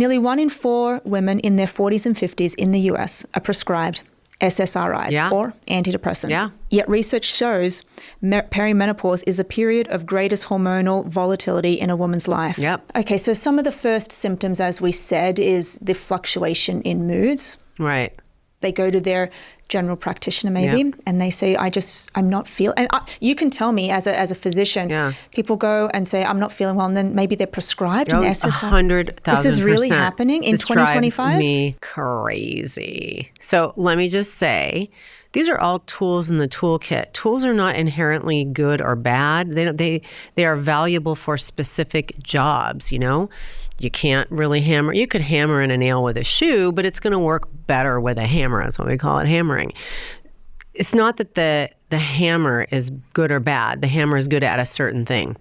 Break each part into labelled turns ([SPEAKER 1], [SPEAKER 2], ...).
[SPEAKER 1] Nearly 1 in 4 women in their 40s and 50s in the US are prescribed SSRIs or antidepressants.
[SPEAKER 2] Yeah.
[SPEAKER 1] Yet research shows perimenopause is a period of greatest hormonal volatility in a woman's life.
[SPEAKER 2] Yep.
[SPEAKER 1] Okay, so some of the first symptoms, as we said, is the fluctuation in moods.
[SPEAKER 2] Right.
[SPEAKER 1] They go to their general practitioner maybe, and they say, I'm not feeling, and you can tell me as a physician, people go and say, I'm not feeling well, and then maybe they're prescribed an SSRI.
[SPEAKER 2] 100,000%.
[SPEAKER 1] This is really happening in 2025?
[SPEAKER 2] This drives me crazy. So let me just say, these are all tools in the toolkit. Tools are not inherently good or bad. They are valuable for specific jobs, you know? You can't really hammer. You could hammer in a nail with a shoe, but it's going to work better with a hammer. That's what we call it, hammering. It's not that the hammer is good or bad. The hammer is good at a certain thing.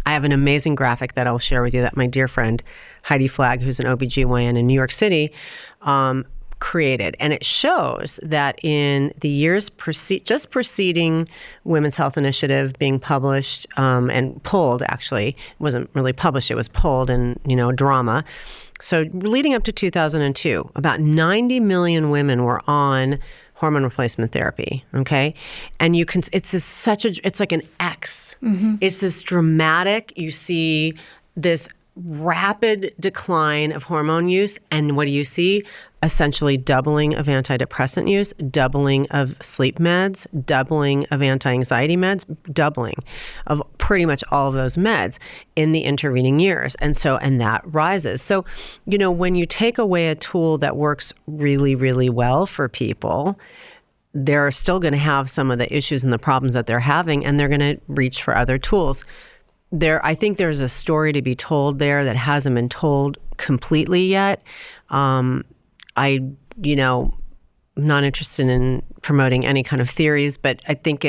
[SPEAKER 2] I have an amazing graphic that I'll share with you that my dear friend Heidi Flagg, who's an OBGYN in New York City, created. And it shows that in the years just preceding Women's Health Initiative being published and polled, actually, it wasn't really published, it was polled in, drama. So leading up to 2002, about 90 million women were on hormone replacement therapy, okay? And it's like an X. Mm-hmm. It's this dramatic, you see this rapid decline of hormone use, and what do you see? Essentially doubling of antidepressant use, doubling of sleep meds, doubling of anti-anxiety meds, doubling of pretty much all of those meds in the intervening years. And that rises. So, when you take away a tool that works really, really well for people, they're still going to have some of the issues and the problems that they're having, and they're going to reach for other tools. I think there's a story to be told there that hasn't been told completely yet. I'm not interested in promoting any kind of theories, but I think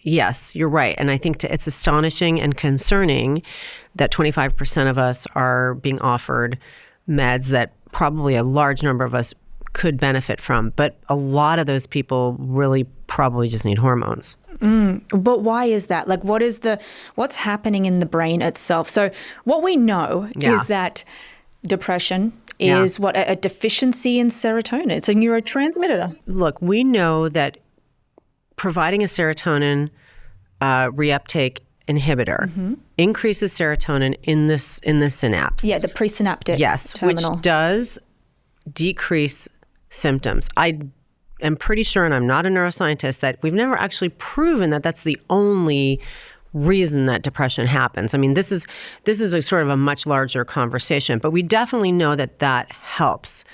[SPEAKER 2] yes, you're right. And I think it's astonishing and concerning that 25% of us are being offered meds that probably a large number of us could benefit from. But a lot of those people really probably just need hormones.
[SPEAKER 1] But why is that? Like, what's happening in the brain itself? So what we know is that depression is a deficiency in serotonin. It's a neurotransmitter.
[SPEAKER 2] Look, we know that providing a serotonin reuptake inhibitor increases serotonin in the synapse.
[SPEAKER 1] Yeah, the presynaptic terminal.
[SPEAKER 2] Which does decrease symptoms. I am pretty sure, and I'm not a neuroscientist, that we've never actually proven that that's the only reason that depression happens. I mean, this is a sort of a much larger conversation, but we definitely know that helps.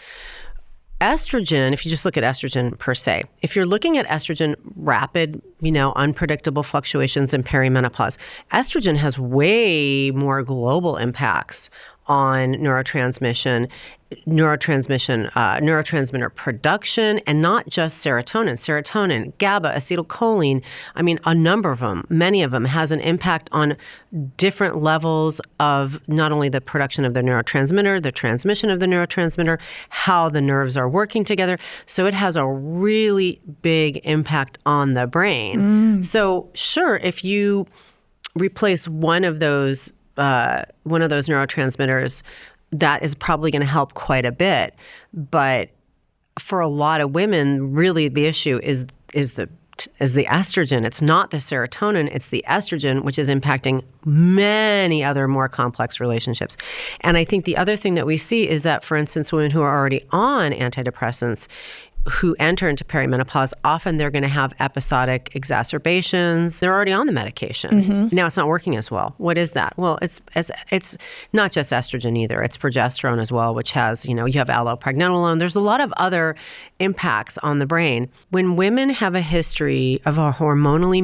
[SPEAKER 2] Estrogen, if you just look at estrogen per se, if you're looking at estrogen rapid, unpredictable fluctuations in perimenopause, estrogen has way more global impacts on neurotransmitter production, and not just serotonin, GABA, acetylcholine. I mean, a number of them, many of them, has an impact on different levels of not only the production of the neurotransmitter, the transmission of the neurotransmitter, how the nerves are working together. So it has a really big impact on the brain. So sure, if you replace one of those neurotransmitters, that is probably going to help quite a bit. But for a lot of women, really the issue is the estrogen. It's not the serotonin, it's the estrogen, which is impacting many other more complex relationships. And I think the other thing that we see is that, for instance, women who are already on antidepressants who enter into perimenopause, often they're going to have episodic exacerbations. They're already on the medication. Now it's not working as well. What is that? Well, it's not just estrogen either. It's progesterone as well, which has, you have allopregnanolone. There's a lot of other impacts on the brain. When women have a history of a hormonally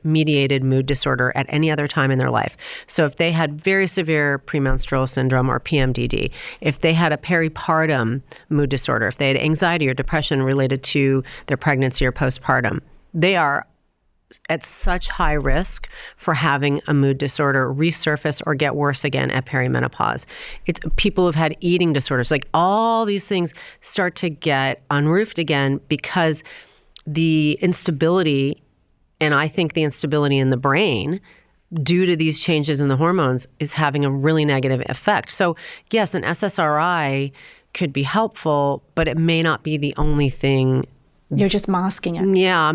[SPEAKER 2] mediated mood disorder at any other time in their life, so if they had very severe premenstrual syndrome or PMDD, if they had a peripartum mood disorder, if they had anxiety or depression related to their pregnancy or postpartum, they are at such high risk for having a mood disorder resurface or get worse again at perimenopause. It's people who've had eating disorders, like all these things start to get unroofed again because the instability, and I think the instability in the brain, due to these changes in the hormones is having a really negative effect. So yes, an SSRI could be helpful, but it may not be the only thing.
[SPEAKER 1] You're just masking it.
[SPEAKER 2] Yeah.